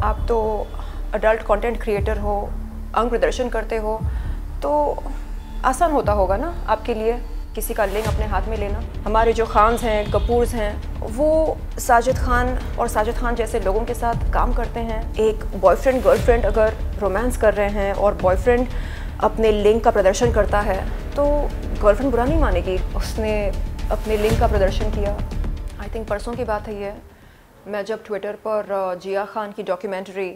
आप तो adult content creator हो, अंग प्रदर्शन करते हो, तो आसान होता होगा ना आपके लिए किसी का लिंक अपने हाथ में लेना। हमारे जो खान्स हैं, कपूर्स हैं, वो साजिद खान और साजिद खान जैसे लोगों के साथ काम करते हैं। एक बॉयफ्रेंड गर्लफ्रेंड अगर रोमांस कर रहे हैं और बॉयफ्रेंड अपने लिंक का प्रदर्शन करता है तो गर्लफ्रेंड बुरा नहीं मानेगी, उसने अपने लिंक का प्रदर्शन किया। आई थिंक परसों की बात है ये, मैं जब ट्विटर पर जिया खान की डॉक्यूमेंट्री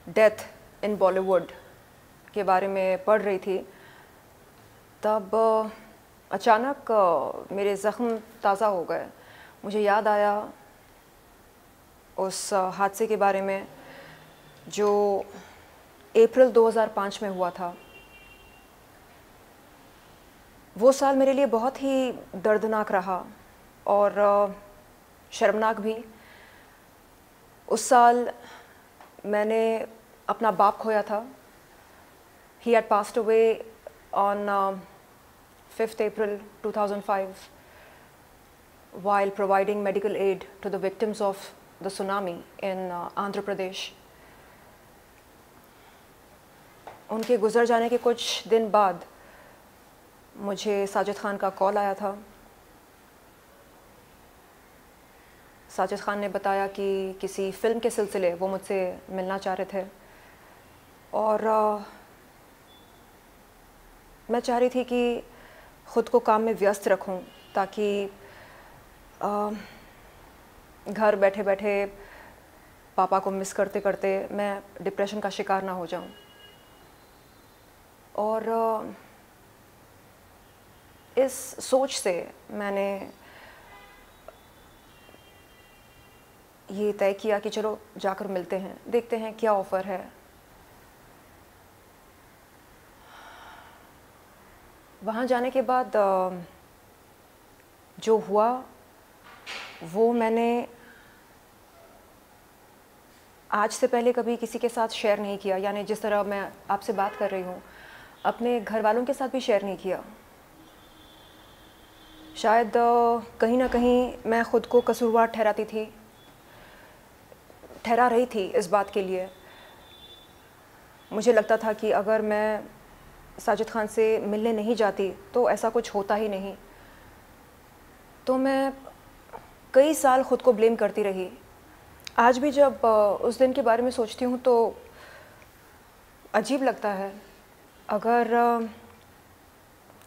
डेथ इन बॉलीवुड के बारे में पढ़ रही थी, तब अचानक मेरे ज़ख्म ताज़ा हो गए। मुझे याद आया उस हादसे के बारे में जो अप्रैल 2005 में हुआ था। वो साल मेरे लिए बहुत ही दर्दनाक रहा और शर्मनाक भी। उस साल मैंने अपना बाप खोया था। He had passed away on 5th April 2005 while providing medical aid to the victims of the tsunami in Andhra Pradesh. उनके गुजर जाने के कुछ दिन बाद मुझे साजिद खान का कॉल आया था। साजिद खान ने बताया कि किसी फ़िल्म के सिलसिले वो मुझसे मिलना चाह रहे थे और मैं चाह रही थी कि ख़ुद को काम में व्यस्त रखूं ताकि घर बैठे बैठे पापा को मिस करते करते मैं डिप्रेशन का शिकार ना हो जाऊं। और इस सोच से मैंने ये तय किया कि चलो जाकर मिलते हैं, देखते हैं क्या ऑफ़र है। वहाँ जाने के बाद जो हुआ वो मैंने आज से पहले कभी किसी के साथ शेयर नहीं किया। यानी जिस तरह मैं आपसे बात कर रही हूँ, अपने घर वालों के साथ भी शेयर नहीं किया। शायद कहीं ना कहीं मैं ख़ुद को कसूरवार ठहरा रही थी इस बात के लिए। मुझे लगता था कि अगर मैं साजिद खान से मिलने नहीं जाती तो ऐसा कुछ होता ही नहीं। तो मैं कई साल ख़ुद को ब्लेम करती रही। आज भी जब उस दिन के बारे में सोचती हूँ तो अजीब लगता है। अगर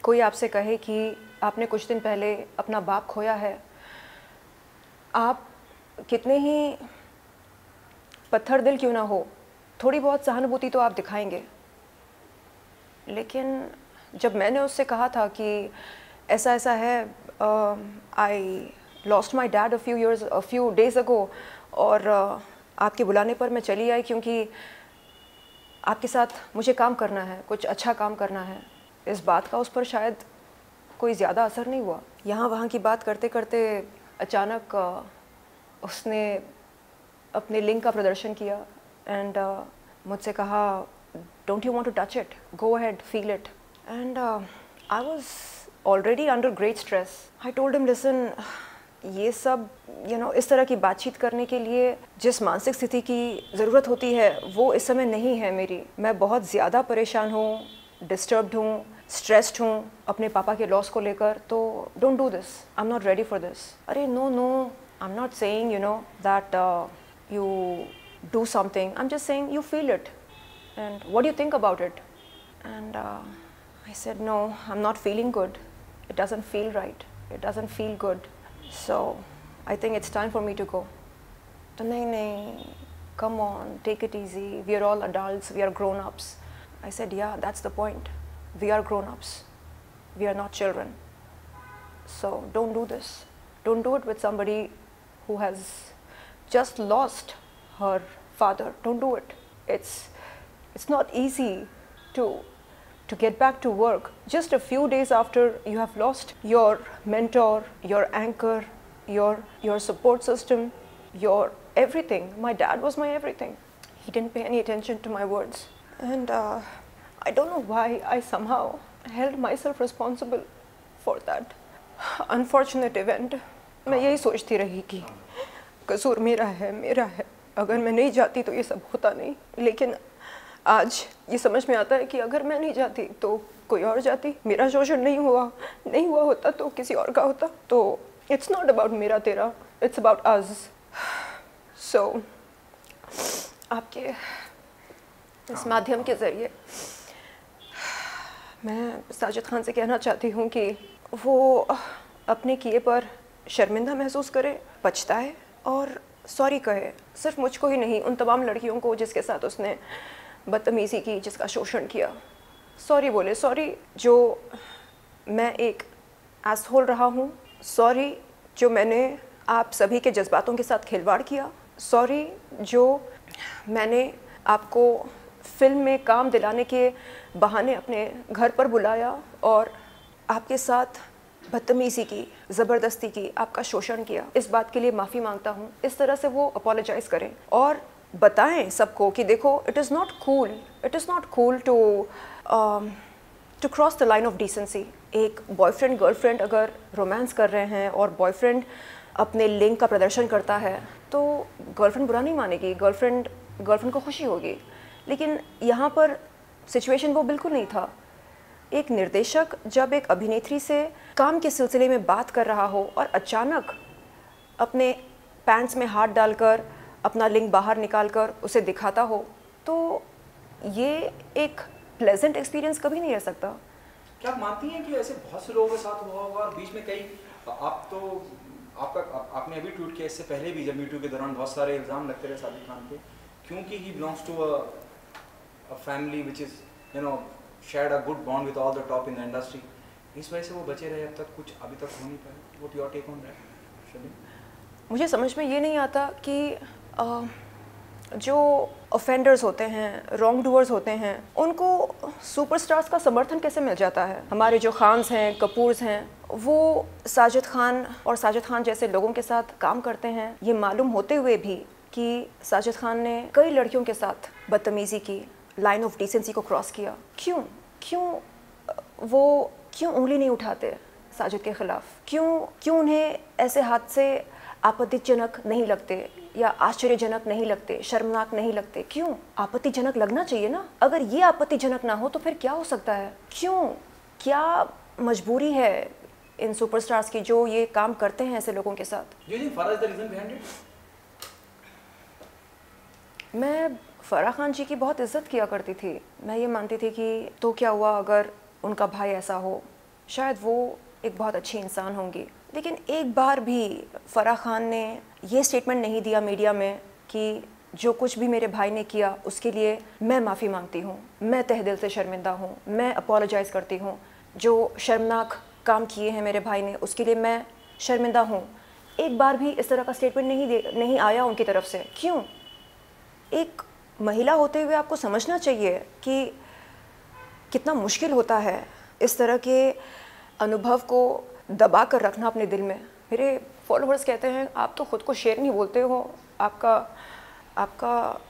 कोई आपसे कहे कि आपने कुछ दिन पहले अपना बाप खोया है, आप कितने ही पत्थर दिल क्यों ना हो, थोड़ी बहुत सहानुभूति तो आप दिखाएंगे। लेकिन जब मैंने उससे कहा था कि ऐसा ऐसा है, I lost my dad a few days अगो, और आपके बुलाने पर मैं चली आई क्योंकि आपके साथ मुझे काम करना है, कुछ अच्छा काम करना है, इस बात का उस पर शायद कोई ज़्यादा असर नहीं हुआ। यहाँ वहाँ की बात करते करते अचानक उसने अपने लिंक का प्रदर्शन किया एंड मुझसे कहा, don't you want to touch it, go ahead, feel it. And I was already under great stress. I told him, listen, ये सब इस तरह की बातचीत करने के लिए जिस मानसिक स्थिति की ज़रूरत होती है वो इस समय नहीं है मेरी। मैं बहुत ज़्यादा परेशान हूँ, डिस्टर्ब्ड हूँ, स्ट्रेस्ड हूँ अपने पापा के लॉस को लेकर, तो don't do this, I am not ready for this. अरे no, I am not saying that you do something, I am just saying you feel it and what do you think about it? And I said, no, I'm not feeling good. It doesn't feel right. It doesn't feel good. So I think it's time for me to go. So nahi, come on, take it easy. We are all adults. We are grown-ups. I said, yeah, that's the point. We are grown-ups. We are not children. So don't do this. Don't do it with somebody who has just lost her father. Don't do it. It's not easy to get back to work just a few days after you have lost your mentor, your anchor, your support system, your everything. My dad was my everything. He didn't pay any attention to my words. And I don't know why I somehow held myself responsible for that unfortunate event. मैं यही सोचती रही कि कसूर मेरा है। अगर मैं नहीं जाती तो ये सब होता नहीं, लेकिन आज ये समझ में आता है कि अगर मैं नहीं जाती तो कोई और जाती। मेरा शोषण नहीं हुआ होता तो किसी और का होता। तो इट्स नॉट अबाउट मेरा तेरा, इट्स अबाउट अस। सो आपके इस माध्यम के ज़रिए मैं साजिद खान से कहना चाहती हूँ कि वो अपने किए पर शर्मिंदा महसूस करे, पछताए और सॉरी कहे। सिर्फ मुझको ही नहीं, उन तमाम लड़कियों को जिसके साथ उसने बदतमीज़ी की, जिसका शोषण किया। सॉरी बोले, सॉरी जो मैं एक एसहोल रहा हूँ, सॉरी जो मैंने आप सभी के जज्बातों के साथ खिलवाड़ किया, सॉरी जो मैंने आपको फिल्म में काम दिलाने के बहाने अपने घर पर बुलाया और आपके साथ बदतमीज़ी की, ज़बरदस्ती की, आपका शोषण किया। इस बात के लिए माफ़ी मांगता हूँ। इस तरह से वो अपोलोजाइज़ करें और बताएं सबको कि देखो, it is not cool to cross the line of decency. एक बॉयफ्रेंड गर्लफ्रेंड अगर रोमांस कर रहे हैं और बॉयफ्रेंड अपने लिंग का प्रदर्शन करता है तो गर्लफ्रेंड बुरा नहीं मानेगी, गर्लफ्रेंड को खुशी होगी। लेकिन यहाँ पर सिचुएशन वो बिल्कुल नहीं था। एक निर्देशक जब एक अभिनेत्री से काम के सिलसिले में बात कर रहा हो और अचानक अपने पैंट्स में हाथ डालकर अपना लिंग बाहर निकालकर उसे दिखाता हो, तो ये एक प्लेजेंट एक्सपीरियंस कभी नहीं रह सकता। क्या आप मानती हैं कि ऐसे बहुत से लोगों के साथ हुआ होगा और बीच में कई आपने अभी ट्वीट किया, इससे पहले भी जब मीटू के दौरान बहुत सारे इल्ज़ाम लगते रहे साजिद खान पे, क्योंकि he belongs to a family which is shared a good bond with all the top in the industry, इस वजह से वो बचे रहे, अब तक कुछ अभी तक हो नहीं पाया। What your take on that? मुझे समझ में ये नहीं आता कि जो ऑफेंडर्स होते हैं, रॉन्ग डूअर्स होते हैं, उनको सुपरस्टार्स का समर्थन कैसे मिल जाता है। हमारे जो खान्स हैं, कपूर्स हैं, वो साजिद खान जैसे लोगों के साथ काम करते हैं, ये मालूम होते हुए भी कि साजिद खान ने कई लड़कियों के साथ बदतमीज़ी की, लाइन ऑफ डिसेंसी को क्रॉस किया। क्यों उंगली नहीं उठाते साजिद के ख़िलाफ़? क्यों उन्हें ऐसे हादसे आपत्तिजनक नहीं लगते या आश्चर्यजनक नहीं लगते, शर्मनाक नहीं लगते? क्यों? आपत्तिजनक लगना चाहिए ना। अगर ये आपत्तिजनक ना हो तो फिर क्या हो सकता है? क्या मजबूरी है इन सुपरस्टार्स की जो ये काम करते हैं ऐसे लोगों के साथ? मैं फ़राह खान जी की बहुत इज़्ज़त किया करती थी। मैं ये मानती थी कि तो क्या हुआ अगर उनका भाई ऐसा हो, शायद वो एक बहुत अच्छी इंसान होंगी। लेकिन एक बार भी फ़राह खान ने ये स्टेटमेंट नहीं दिया मीडिया में कि जो कुछ भी मेरे भाई ने किया उसके लिए मैं माफ़ी मांगती हूँ, मैं तहे दिल से शर्मिंदा हूँ, मैं अपोलोजाइज़ करती हूँ, जो शर्मनाक काम किए हैं मेरे भाई ने उसके लिए मैं शर्मिंदा हूँ। एक बार भी इस तरह का स्टेटमेंट नहीं आया उनकी तरफ से। क्यों? एक महिला होते हुए आपको समझना चाहिए कि कितना मुश्किल होता है इस तरह के अनुभव को दबा कर रखना अपने दिल में। मेरे फॉलोअर्स कहते हैं आप तो ख़ुद को शेर नहीं बोलते हो, आपका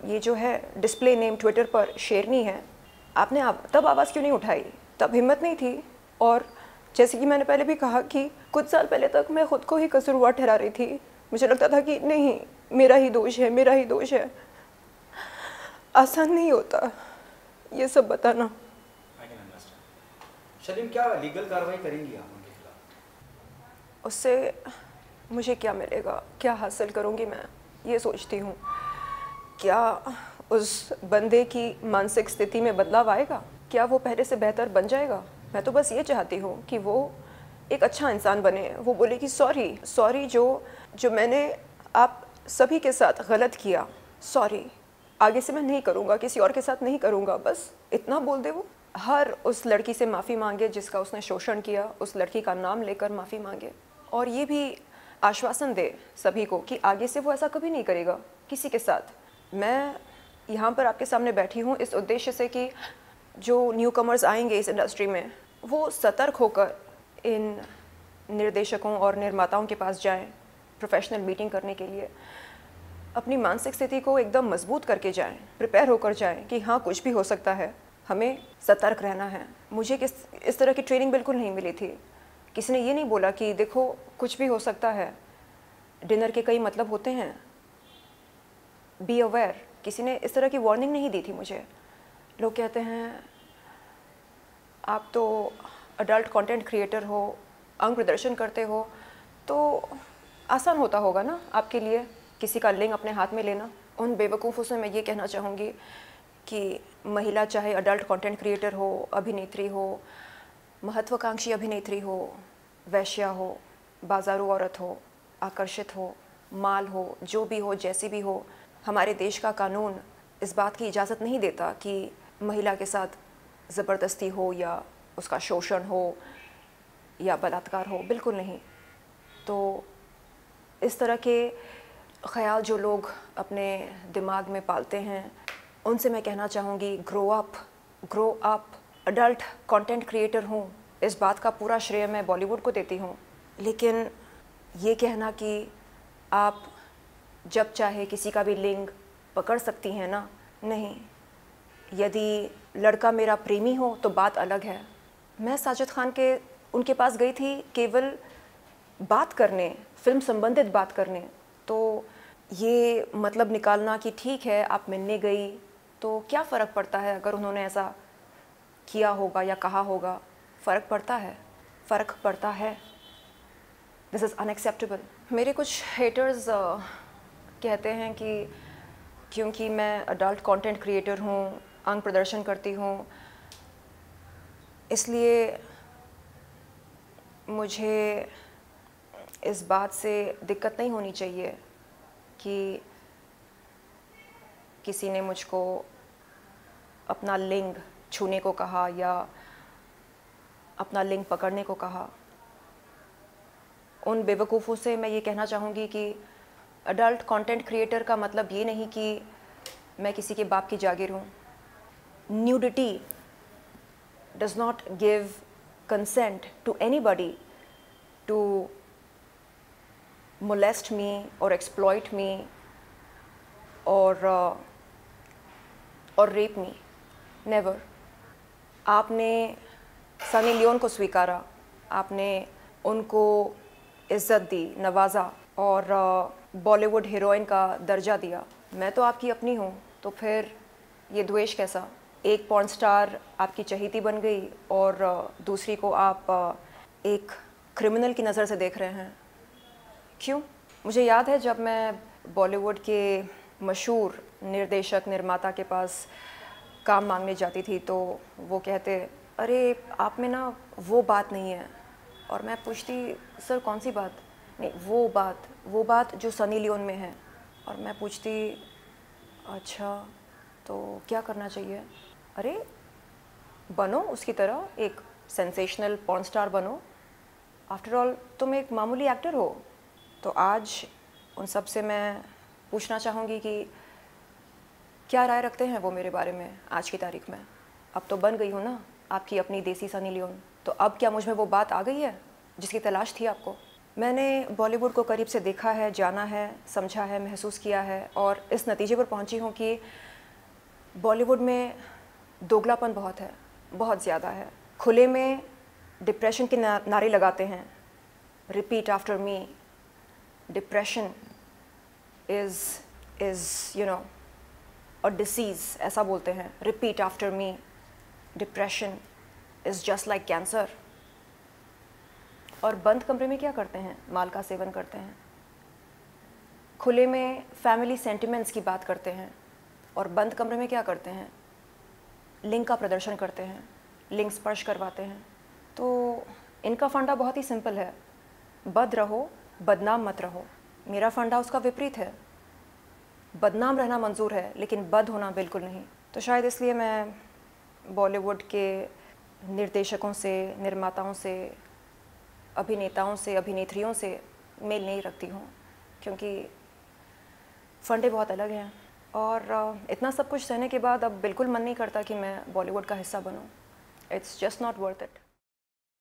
ये जो है डिस्प्ले नेम ट्विटर पर शेरनी है। आपने तब आवाज़ क्यों नहीं उठाई? तब हिम्मत नहीं थी। और जैसे कि मैंने पहले भी कहा कि कुछ साल पहले तक मैं ख़ुद को ही कसूरवार ठहरा रही थी। मुझे लगता था कि नहीं, मेरा ही दोष है। आसान नहीं होता ये सब बताना। शलीम, क्या लीगल कार्रवाई करेंगी आप उनके खिलाफ? उससे मुझे क्या मिलेगा, क्या हासिल करूंगी मैं, ये सोचती हूँ। क्या उस बंदे की मानसिक स्थिति में बदलाव आएगा? क्या वो पहले से बेहतर बन जाएगा? मैं तो बस ये चाहती हूँ कि वो एक अच्छा इंसान बने। वो बोले कि सॉरी जो मैंने आप सभी के साथ गलत किया, सॉरी, आगे से मैं नहीं करूँगा, किसी और के साथ नहीं करूँगा। बस इतना बोल दे वो। हर उस लड़की से माफ़ी मांगे जिसका उसने शोषण किया, उस लड़की का नाम लेकर माफ़ी मांगे और ये भी आश्वासन दे सभी को कि आगे से वो ऐसा कभी नहीं करेगा किसी के साथ। मैं यहाँ पर आपके सामने बैठी हूँ इस उद्देश्य से कि जो न्यू कमर्स आएंगे इस इंडस्ट्री में वो सतर्क होकर इन निर्देशकों और निर्माताओं के पास जाएं, प्रोफेशनल मीटिंग करने के लिए अपनी मानसिक स्थिति को एकदम मजबूत करके जाएं, प्रिपेयर होकर जाएं कि हाँ कुछ भी हो सकता है, हमें सतर्क रहना है। मुझे इस तरह की ट्रेनिंग बिल्कुल नहीं मिली थी। किसी ने ये नहीं बोला कि देखो कुछ भी हो सकता है, डिनर के कई मतलब होते हैं, बी अवेयर, किसी ने इस तरह की वार्निंग नहीं दी थी मुझे। लोग कहते हैं आप तो अडल्ट कंटेंट क्रिएटर हो, अंग प्रदर्शन करते हो, तो आसान होता होगा ना आपके लिए किसी का लिंग अपने हाथ में लेना। उन बेवकूफ़ों से मैं ये कहना चाहूँगी कि महिला चाहे अडल्ट कंटेंट क्रिएटर हो, अभिनेत्री हो, महत्वाकांक्षी अभिनेत्री हो, वैश्या हो, बाजारू औरत हो, आकर्षित हो, माल हो, जो भी हो, जैसी भी हो, हमारे देश का कानून इस बात की इजाज़त नहीं देता कि महिला के साथ ज़बरदस्ती हो या उसका शोषण हो या बलात्कार हो, बिल्कुल नहीं। तो इस तरह के ख़याल जो लोग अपने दिमाग में पालते हैं, उनसे मैं कहना चाहूँगी grow up. Adult content creator हूँ, इस बात का पूरा श्रेय मैं बॉलीवुड को देती हूँ, लेकिन ये कहना कि आप जब चाहे किसी का भी लिंग पकड़ सकती हैं ना, नहीं। यदि लड़का मेरा प्रेमी हो तो बात अलग है। मैं साजिद खान के उनके पास गई थी केवल बात करने, फिल्म संबंधित बात करने। तो ये मतलब निकालना कि ठीक है आप मिलने गई तो क्या फ़र्क पड़ता है अगर उन्होंने ऐसा किया होगा या कहा होगा। फ़र्क पड़ता है। This is unacceptable. मेरे कुछ हेटर्स कहते हैं कि क्योंकि मैं अडल्ट कंटेंट क्रिएटर हूँ, अंग प्रदर्शन करती हूँ, इसलिए मुझे इस बात से दिक्कत नहीं होनी चाहिए कि किसी ने मुझको अपना लिंग छूने को कहा या अपना लिंग पकड़ने को कहा। उन बेवकूफ़ों से मैं ये कहना चाहूँगी कि अडल्ट कंटेंट क्रिएटर का मतलब ये नहीं कि मैं किसी के बाप की जागीर हूँ। Nudity does not give consent to anybody to molest me or exploit me or rape me. Never. आपने सनी लियोन को स्वीकारा, आपने उनको इज़्ज़त दी, नवाजा और बॉलीवुड हीरोइन का दर्जा दिया। मैं तो आपकी अपनी हूँ, तो फिर ये द्वेष कैसा? एक पॉर्न स्टार आपकी चहेती बन गई और दूसरी को आप एक क्रिमिनल की नज़र से देख रहे हैं। क्यों? मुझे याद है जब मैं बॉलीवुड के मशहूर निर्देशक निर्माता के पास काम मांगने जाती थी तो वो कहते, अरे आप में ना वो बात नहीं है। और मैं पूछती, सर कौन सी बात? नहीं, वो बात जो सनी लियोन में है। और मैं पूछती, अच्छा तो क्या करना चाहिए? अरे बनो उसकी तरह, एक सेंसेशनल पॉर्न स्टार बनो। आफ्टर ऑल तुम एक मामूली एक्टर हो। तो आज उन सब से मैं पूछना चाहूँगी कि क्या राय रखते हैं वो मेरे बारे में आज की तारीख में। अब तो बन गई हूँ ना आपकी अपनी देसी सनी लियोन, तो अब क्या मुझ में वो बात आ गई है जिसकी तलाश थी आपको? मैंने बॉलीवुड को करीब से देखा है, जाना है, समझा है, महसूस किया है और इस नतीजे पर पहुँची हूँ कि बॉलीवुड में दोगलापन बहुत है, बहुत ज़्यादा है। खुले में डिप्रेशन के नारे लगाते हैं, repeat after me, depression is you know a disease, ऐसा बोलते हैं। Repeat after me, depression is just like cancer. और बंद कमरे में क्या करते हैं? माल का सेवन करते हैं। खुले में फैमिली सेंटिमेंट्स की बात करते हैं और बंद कमरे में क्या करते हैं? लिंग का प्रदर्शन करते हैं, लिंग स्पर्श करवाते हैं। तो इनका फंडा बहुत ही सिंपल है, बद रहो, बदनाम मत रहो। मेरा फंडा उसका विपरीत है, बदनाम रहना मंजूर है लेकिन बद होना बिल्कुल नहीं। तो शायद इसलिए मैं बॉलीवुड के निर्देशकों से, निर्माताओं से, अभिनेताओं से, अभिनेत्रियों से मेल नहीं रखती हूँ, क्योंकि फंडे बहुत अलग हैं। और इतना सब कुछ सहने के बाद अब बिल्कुल मन नहीं करता कि मैं बॉलीवुड का हिस्सा बनूँ। It's just not worth it.